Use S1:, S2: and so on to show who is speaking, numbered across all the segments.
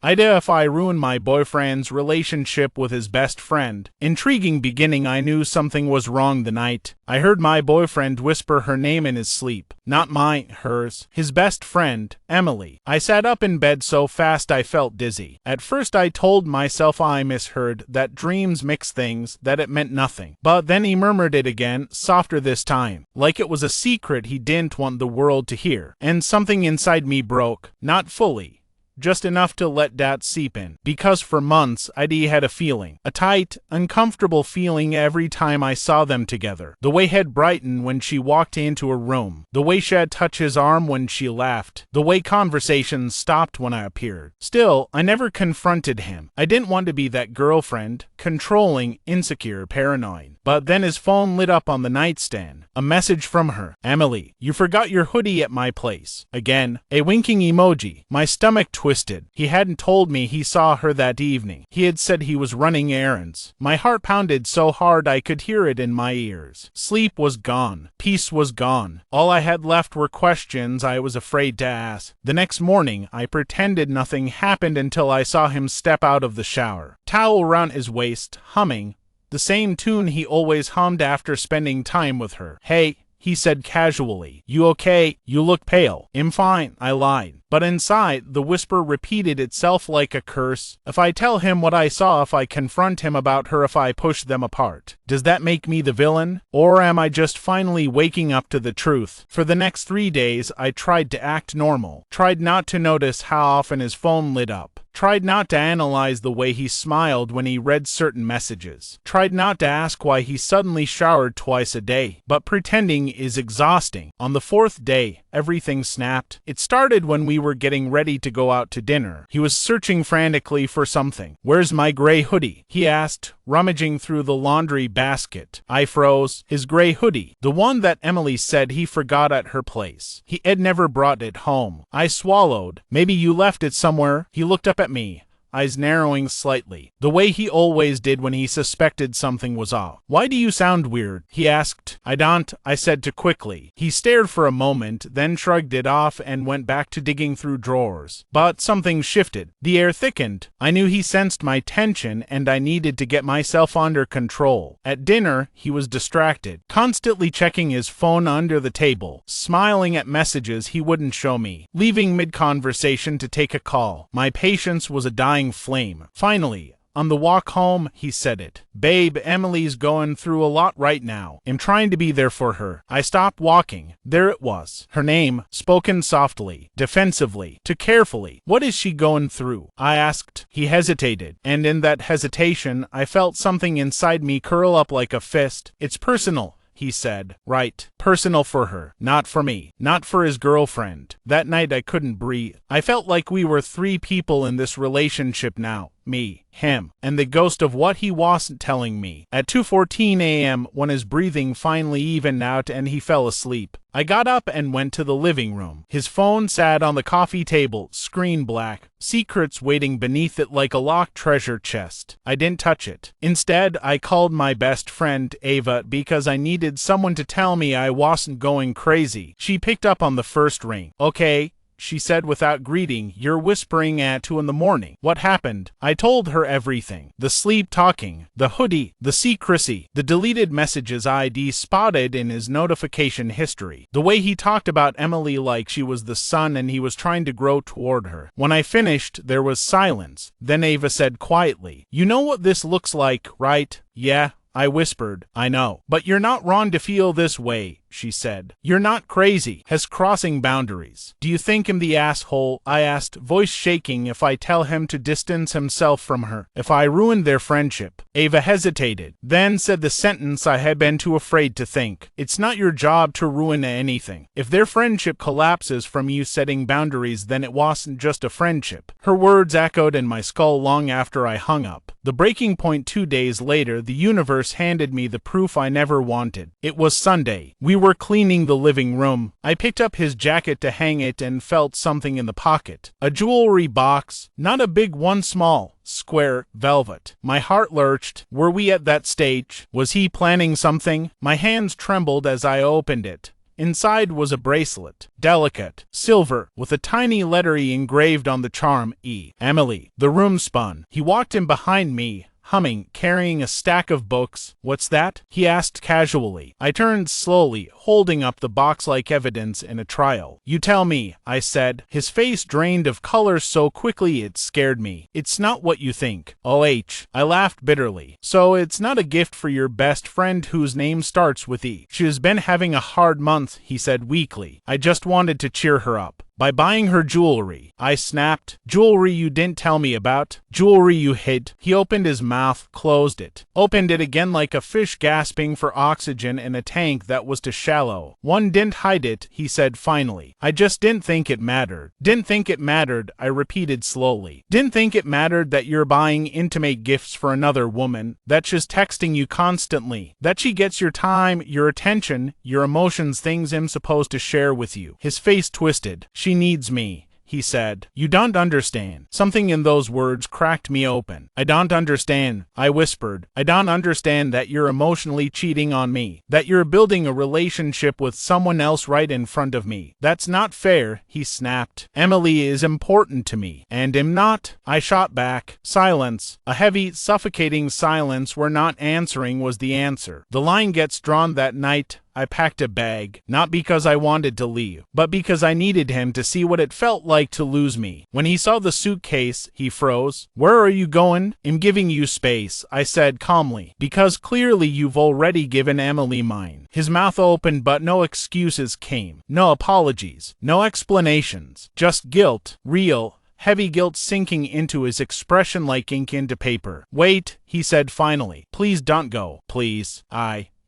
S1: AITA if I ruined my boyfriend's relationship with his best friend. Intriguing beginning. I knew something was wrong the night I heard my boyfriend whisper her name in his sleep. Not mine, hers. His best friend, Emily. I sat up in bed so fast I felt dizzy. At first I told myself I misheard, that dreams mix things, that it meant nothing. But then he murmured it again, softer this time, like it was a secret he didn't want the world to hear. And something inside me broke. Not fully. Just enough to let that seep in. Because for months, AITA had a feeling. A tight, uncomfortable feeling every time I saw them together. The way he'd brighten when she walked into a room. The way she'd touch his arm when she laughed. The way conversations stopped when I appeared. Still, I never confronted him. I didn't want to be that girlfriend. Controlling, insecure, paranoid. But then his phone lit up on the nightstand. A message from her. Emily, you forgot your hoodie at my place. Again, a winking emoji. My stomach twisted. He hadn't told me he saw her that evening. He had said he was running errands. My heart pounded so hard I could hear it in my ears. Sleep was gone. Peace was gone. All I had left were questions I was afraid to ask. The next morning, I pretended nothing happened until I saw him step out of the shower. Towel around his waist, humming. The same tune he always hummed after spending time with her. Hey, he said casually. You okay? You look pale. I'm fine, I lied. But inside, the whisper repeated itself like a curse. If I tell him what I saw, if I confront him about her, if I push them apart, does that make me the villain? Or am I just finally waking up to the truth? For the next 3 days, I tried to act normal. Tried not to notice how often his phone lit up. Tried not to analyze the way he smiled when he read certain messages. Tried not to ask why he suddenly showered twice a day. But pretending is exhausting. On the 4th day, everything snapped. It started when we were getting ready to go out to dinner. He was searching frantically for something. Where's my gray hoodie? He asked, rummaging through the laundry basket. I froze. His gray hoodie. The one that Emily said he forgot at her place. He had never brought it home. I swallowed. Maybe you left it somewhere. He looked up at me, eyes narrowing slightly, the way he always did when he suspected something was off. Why do you sound weird? He asked. I don't, I said too quickly. He stared for a moment, then shrugged it off and went back to digging through drawers. But something shifted. The air thickened. I knew he sensed my tension and I needed to get myself under control. At dinner, he was distracted, constantly checking his phone under the table, smiling at messages he wouldn't show me, leaving mid-conversation to take a call. My patience was a dying flame. Finally, on the walk home, he said it. Babe, Emily's going through a lot right now. I'm trying to be there for her. I stopped walking. There it was. Her name, spoken softly, defensively, too carefully. What is she going through? I asked. He hesitated, and in that hesitation, I felt something inside me curl up like a fist. It's personal, he said. Right. Personal for her. Not for me. Not for his girlfriend. That night I couldn't breathe. I felt like we were 3 people in this relationship now. Me, him, and the ghost of what he wasn't telling me. At 2:14 a.m., when his breathing finally evened out and he fell asleep, I got up and went to the living room. His phone sat on the coffee table, screen black, secrets waiting beneath it like a locked treasure chest. I didn't touch it. Instead, I called my best friend, Ava, because I needed someone to tell me I wasn't going crazy. She picked up on the first ring. Okay, she said without greeting, you're whispering at 2 in the morning. What happened? I told her everything. The sleep talking, the hoodie, the secrecy, the deleted messages AITA spotted in his notification history, the way he talked about Emily like she was the sun and he was trying to grow toward her. When I finished, there was silence. Then Ava said quietly, you know what this looks like, right? Yeah, I whispered. I know. But you're not wrong to feel this way, she said. You're not crazy. Has crossing boundaries. Do you think I'm the asshole? I asked, voice shaking, if I tell him to distance himself from her, if I ruined their friendship. Ava hesitated, then said the sentence I had been too afraid to think. It's not your job to ruin anything. If their friendship collapses from you setting boundaries, then it wasn't just a friendship. Her words echoed in my skull long after I hung up. The breaking point 2 days later, the universe handed me the proof I never wanted. It was Sunday. We were cleaning the living room. I picked up his jacket to hang it and felt something in the pocket. A jewelry box, not a big one, small, square, velvet. My heart lurched. Were we at that stage? Was he planning something? My hands trembled as I opened it. Inside was a bracelet, delicate, silver, with a tiny letter E engraved on the charm, E. Emily. The room spun. He walked in behind me, humming, carrying a stack of books. "What's that?" he asked casually. I turned slowly, holding up the box like evidence in a trial. "You tell me," I said. His face drained of color so quickly it scared me. "It's not what you think." I laughed bitterly. "So it's not a gift for your best friend whose name starts with E." "She has been having a hard month," he said weakly. "I just wanted to cheer her up by buying her jewelry." I snapped. "Jewelry you didn't tell me about? Jewelry you hid?" He opened his mouth, closed it, opened it again like a fish gasping for oxygen in a tank that was too shallow. "One didn't hide it," he said finally. "I just didn't think it mattered." "Didn't think it mattered," I repeated slowly. "Didn't think it mattered that you're buying intimate gifts for another woman, that she's texting you constantly, that she gets your time, your attention, your emotions, things I'm supposed to share with you." His face twisted. "She needs me," he said. "You don't understand." Something in those words cracked me open. "I don't understand," I whispered. "I don't understand that you're emotionally cheating on me, that you're building a relationship with someone else right in front of me. That's not fair," he snapped. "Emily is important to me, and I'm not." I shot back. Silence. A heavy, suffocating silence where not answering was the answer. The line gets drawn that night. I packed a bag, not because I wanted to leave, but because I needed him to see what it felt like to lose me. When he saw the suitcase, he froze. "Where are you going?" "I'm giving you space," I said calmly, "because clearly you've already given Emily mine." His mouth opened, but no excuses came. No apologies. No explanations. Just guilt. Real, heavy guilt sinking into his expression like ink into paper. "Wait," he said finally. "Please don't go. Please."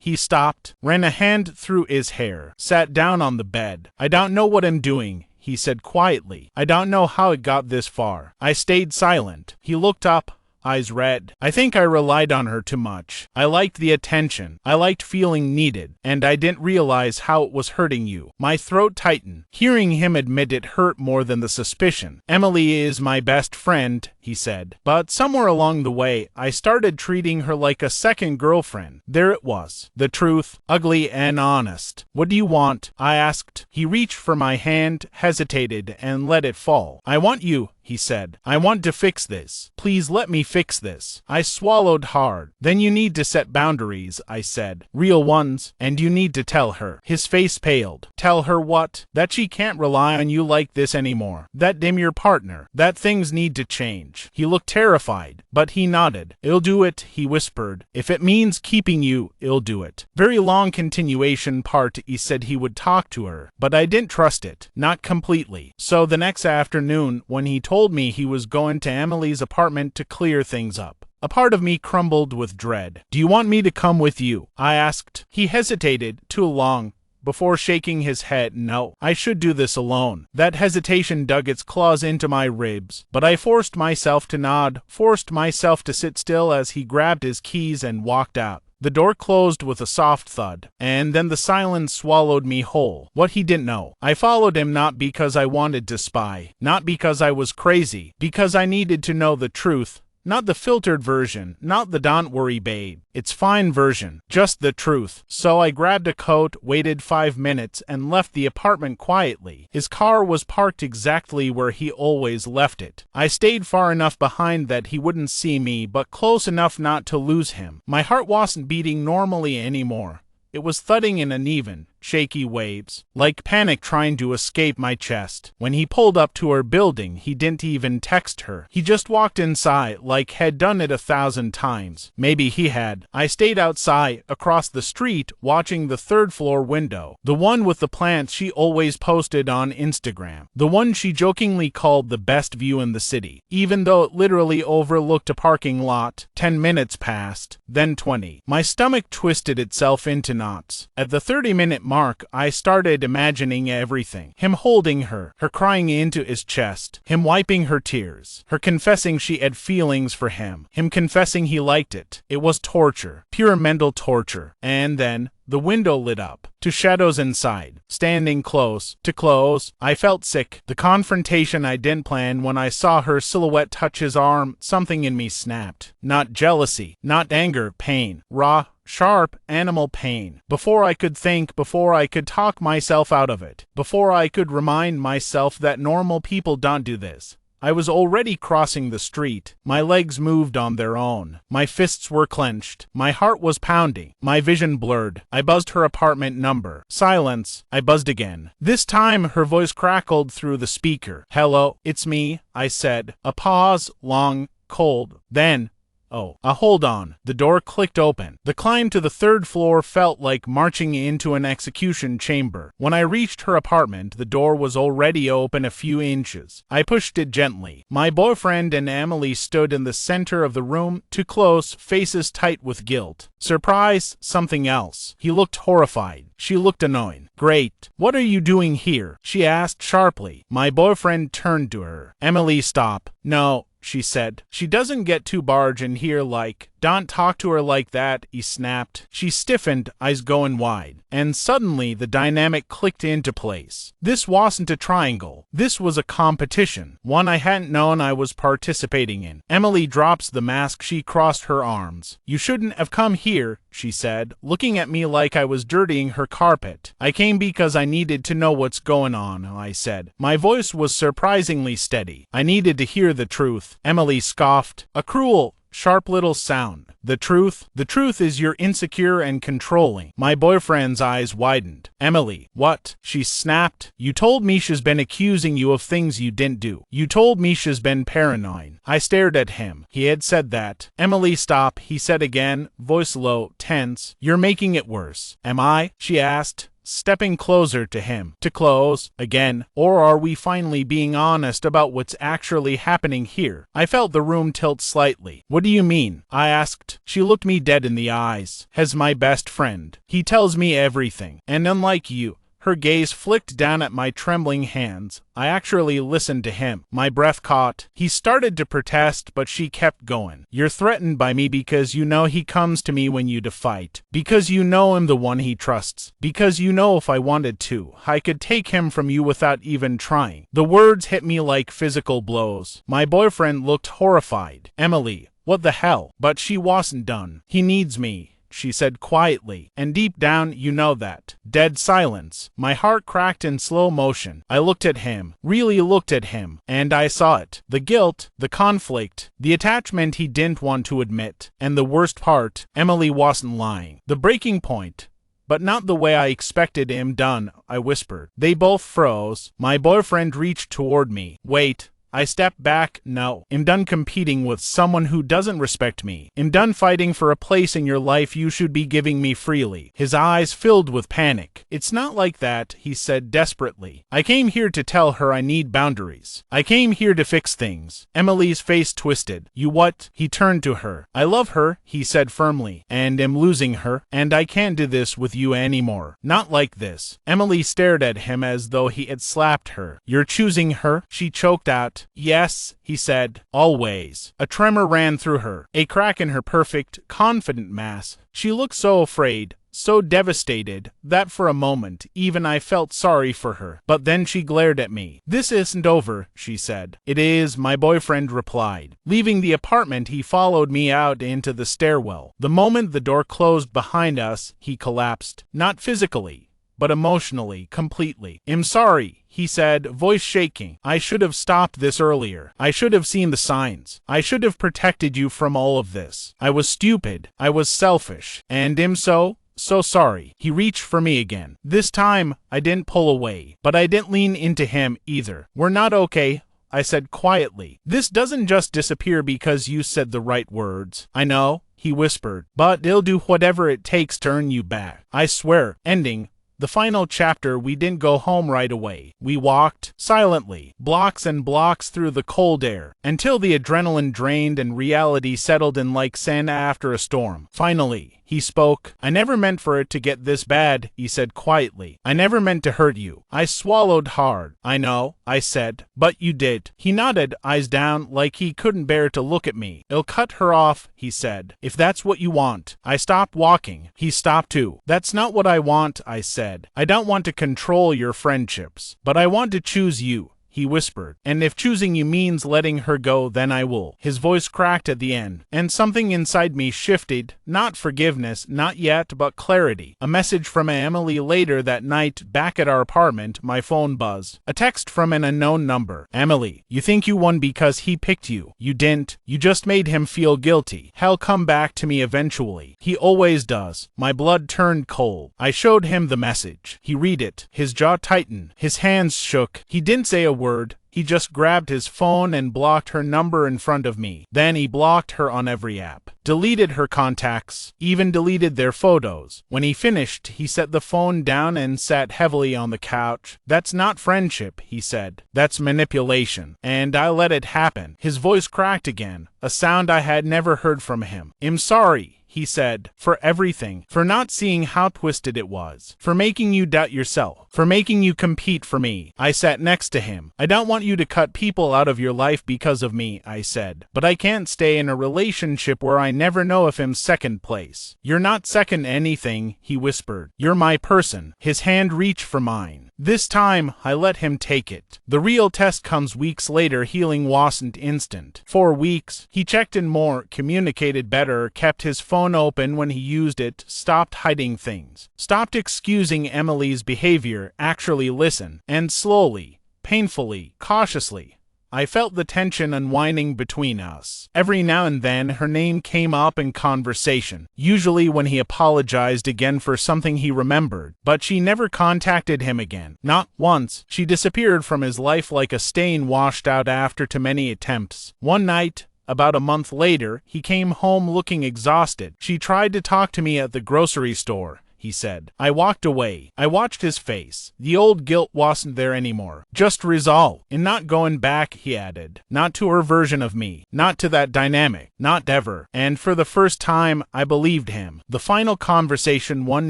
S1: He stopped, ran a hand through his hair, sat down on the bed. "I don't know what I'm doing," he said quietly. "I don't know how it got this far." I stayed silent. He looked up, eyes red. "I think I relied on her too much. I liked the attention. I liked feeling needed, and I didn't realize how it was hurting you." My throat tightened, hearing him admit it hurt more than the suspicion. "Emily is my best friend," he said. "But somewhere along the way, I started treating her like a second girlfriend." There it was. The truth, ugly and honest. "What do you want?" I asked. He reached for my hand, hesitated, and let it fall. "I want you," he said. "I want to fix this. Please let me fix this." I swallowed hard. "Then you need to set boundaries," I said. "Real ones. And you need to tell her." His face paled. "Tell her what?" "That she can't rely on you like this anymore. That I'm your partner. That things need to change." He looked terrified, but he nodded. "I'll do it," he whispered. "If it means keeping you, I'll do it." Very long continuation part. He said he would talk to her, but I didn't trust it. Not completely. So the next afternoon, when he told me he was going to Emily's apartment to clear things up, a part of me crumbled with dread. "Do you want me to come with you?" I asked. He hesitated too long before shaking his head. "No, I should do this alone." That hesitation dug its claws into my ribs, but I forced myself to nod, forced myself to sit still as he grabbed his keys and walked out. The door closed with a soft thud, and then the silence swallowed me whole. What he didn't know. I followed him not because I wanted to spy, not because I was crazy, because I needed to know the truth. Not the filtered version, not the "don't worry babe, it's fine" version, just the truth. So I grabbed a coat, waited 5 minutes, and left the apartment quietly. His car was parked exactly where he always left it. I stayed far enough behind that he wouldn't see me, but close enough not to lose him. My heart wasn't beating normally anymore. It was thudding in uneven, shaky waves, like panic trying to escape my chest. When he pulled up to our building, he didn't even text her. He just walked inside, like had done it 1,000 times. Maybe he had. I stayed outside, across the street, watching the third-floor window, the one with the plants she always posted on Instagram, the one she jokingly called the best view in the city, even though it literally overlooked a parking lot. 10 minutes passed, then 20. My stomach twisted itself into knots. At the 30-minute mark, I started imagining everything. Him holding her, her crying into his chest, him wiping her tears, her confessing she had feelings for him confessing he liked it. It was torture, pure mental torture. And then the window lit up, to shadows inside, standing close, to close. I felt sick. The confrontation I didn't plan. When I saw her silhouette touch his arm, something in me snapped. Not jealousy, not anger, pain, raw, sharp, animal pain. Before I could think, before I could talk myself out of it, before I could remind myself that normal people don't do this, I was already crossing the street. My legs moved on their own. My fists were clenched. My heart was pounding. My vision blurred. I buzzed her apartment number. Silence. I buzzed again. This time her voice crackled through the speaker. "Hello, it's me," I said. A pause, long, cold. Then, "Oh, hold on." The door clicked open. The climb to the third floor felt like marching into an execution chamber. When I reached her apartment, the door was already open a few inches. I pushed it gently. My boyfriend and Emily stood in the center of the room, too close, faces tight with guilt. Surprise, something else. He looked horrified. She looked annoyed. "Great. What are you doing here?" she asked sharply. My boyfriend turned to her. "Emily, stop." "No," she said. "She doesn't get too barge in here like, don't talk to her like that," he snapped. She stiffened, eyes going wide. And suddenly the dynamic clicked into place. This wasn't a triangle. This was a competition. One I hadn't known I was participating in. Emily drops the mask. She crossed her arms. "You shouldn't have come here," she said, looking at me like I was dirtying her carpet. "I came because I needed to know what's going on," I said. My voice was surprisingly steady. "I needed to hear the truth." Emily scoffed. "A cruel, sharp little sound. The truth? The truth is you're insecure and controlling." My boyfriend's eyes widened. "Emily, what?" she snapped. "You told me she's been accusing you of things you didn't do. You told me she's been paranoid." I stared at him. He had said that. "Emily, stop," he said again, voice low, tense. "You're making it worse." "Am I?" she asked, stepping closer to him. "To close again? Or are we finally being honest about what's actually happening here?" I felt the room tilt slightly. "What do you mean?" I asked. She looked me dead in the eyes. "As my best friend. He tells me everything. And unlike you," her gaze flicked down at my trembling hands, "I actually listened to him." My breath caught. He started to protest, but she kept going. "You're threatened by me because you know he comes to me when you fight. Because you know I'm the one he trusts. Because you know if I wanted to, I could take him from you without even trying." The words hit me like physical blows. My boyfriend looked horrified. "Emily, what the hell?" But she wasn't done. "He needs me," she said quietly, "and deep down you know that." Dead silence. My heart cracked in slow motion. I looked at him, really looked at him, and I saw it. The guilt, the conflict, the attachment he didn't want to admit. And the worst part, Emily wasn't lying. The breaking point. But not the way I expected him done, I whispered. They both froze. My boyfriend reached toward me. "Wait." I stepped back. "No. I'm done competing with someone who doesn't respect me. I'm done fighting for a place in your life you should be giving me freely." His eyes filled with panic. "It's not like that," he said desperately. "I came here to tell her I need boundaries. I came here to fix things." Emily's face twisted. "You what?" He turned to her. "I love her," he said firmly, "and am losing her, and I can't do this with you anymore. Not like this." Emily stared at him as though he had slapped her. "You're choosing her?" she choked out. "Yes," he said, "always." A tremor ran through her, a crack in her perfect, confident mass. She looked so afraid, so devastated, that for a moment even I felt sorry for her. But then she glared at me. "This isn't over," she said. "It is," my boyfriend replied. Leaving the apartment, he followed me out into the stairwell. The moment the door closed behind us, he collapsed. Not physically, but emotionally, completely. "I'm sorry," he said, voice shaking. "I should have stopped this earlier. I should have seen the signs. I should have protected you from all of this. I was stupid. I was selfish. And I'm so sorry." He reached for me again. This time, I didn't pull away, but I didn't lean into him either. "We're not okay," I said quietly. "This doesn't just disappear because you said the right words." "I know," he whispered, "but they'll do whatever it takes to earn you back. I swear." Ending. The final chapter. We didn't go home right away. We walked, silently, blocks and blocks through the cold air, until the adrenaline drained and reality settled in like sand after a storm. Finally, he spoke. "I never meant for it to get this bad," he said quietly. "I never meant to hurt you." I swallowed hard. "I know," I said, "but you did." He nodded, eyes down, like he couldn't bear to look at me. "I'll cut her off," he said, "if that's what you want." I stopped walking. He stopped too. "That's not what I want," I said. "I don't want to control your friendships, but I want to choose you." he whispered. And if choosing you means letting her go, then I will. His voice cracked at the end, and something inside me shifted. Not forgiveness, not yet, but clarity. A message from Emily later that night, back at our apartment, my phone buzzed. A text from an unknown number. Emily, you think you won because he picked you. You didn't. You just made him feel guilty. He'll come back to me eventually. He always does. My blood turned cold. I showed him the message. He read it. His jaw tightened. His hands shook. He didn't say a word. He just grabbed his phone and blocked her number in front of me. Then he blocked her on every app, deleted her contacts, even deleted their photos. When he finished, he set the phone down and sat heavily on the couch. That's not friendship, he said. That's manipulation. And I let it happen. His voice cracked again, a sound I had never heard from him. I'm sorry, he said, for everything, for not seeing how twisted it was, for making you doubt yourself, for making you compete for me. I sat next to him. I don't want you to cut people out of your life because of me, I said, but I can't stay in a relationship where I never know if I'm second place. You're not second anything, he whispered. You're my person. His hand reached for mine. This time, I let him take it. The real test comes weeks later. Healing wasn't instant. 4 weeks. He checked in more, communicated better, kept his phone open when he used it, stopped hiding things, stopped excusing Emily's behavior, actually listened, and slowly, painfully, cautiously, I felt the tension unwinding between us. Every now and then, her name came up in conversation, usually when he apologized again for something he remembered, but she never contacted him again. Not once. She disappeared from his life like a stain washed out after too many attempts. One night, about a month later, he came home looking exhausted. She tried to talk to me at the grocery store, he said. I walked away. I watched his face. The old guilt wasn't there anymore. Just resolve. And not going back, he added. Not to her version of me. Not to that dynamic. Not ever. And for the first time, I believed him. The final conversation one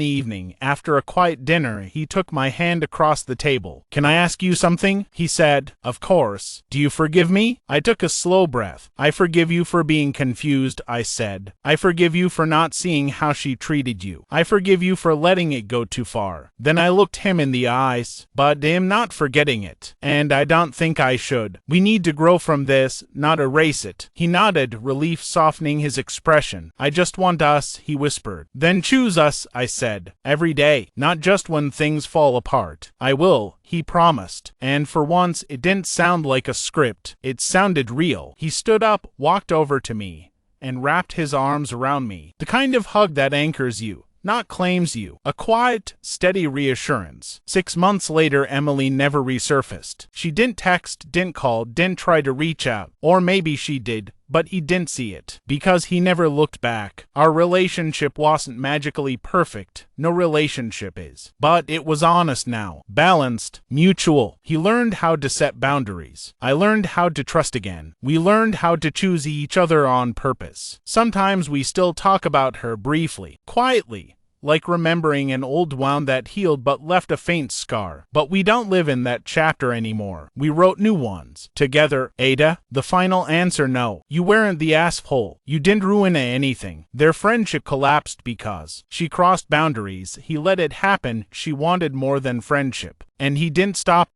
S1: evening, after a quiet dinner, he took my hand across the table. Can I ask you something? He said. Of course. Do you forgive me? I took a slow breath. I forgive you for being confused, I said. I forgive you for not seeing how she treated you. I forgive you for letting it go too far. Then I looked him in the eyes, but I'm not forgetting it, and I don't think I should. We need to grow from this, not erase it. He nodded, relief softening his expression. I just want us, he whispered. Then choose us, I said, every day, not just when things fall apart. I will, he promised, and for once it didn't sound like a script. It sounded real. He stood up, walked over to me, and wrapped his arms around me. The kind of hug that anchors you, not claims you. A quiet, steady reassurance. 6 months later, Emily never resurfaced. She didn't text, didn't call, didn't try to reach out. Or maybe she did, but he didn't see it, because he never looked back. Our relationship wasn't magically perfect. No relationship is. But it was honest now, balanced, mutual. He learned how to set boundaries. I learned how to trust again. We learned how to choose each other on purpose. Sometimes we still talk about her briefly, quietly, like remembering an old wound that healed but left a faint scar. But we don't live in that chapter anymore. We wrote new ones. Together, AITA? The final answer, no. You weren't the asshole. You didn't ruin anything. Their friendship collapsed because she crossed boundaries. He let it happen. She wanted more than friendship. And he didn't stop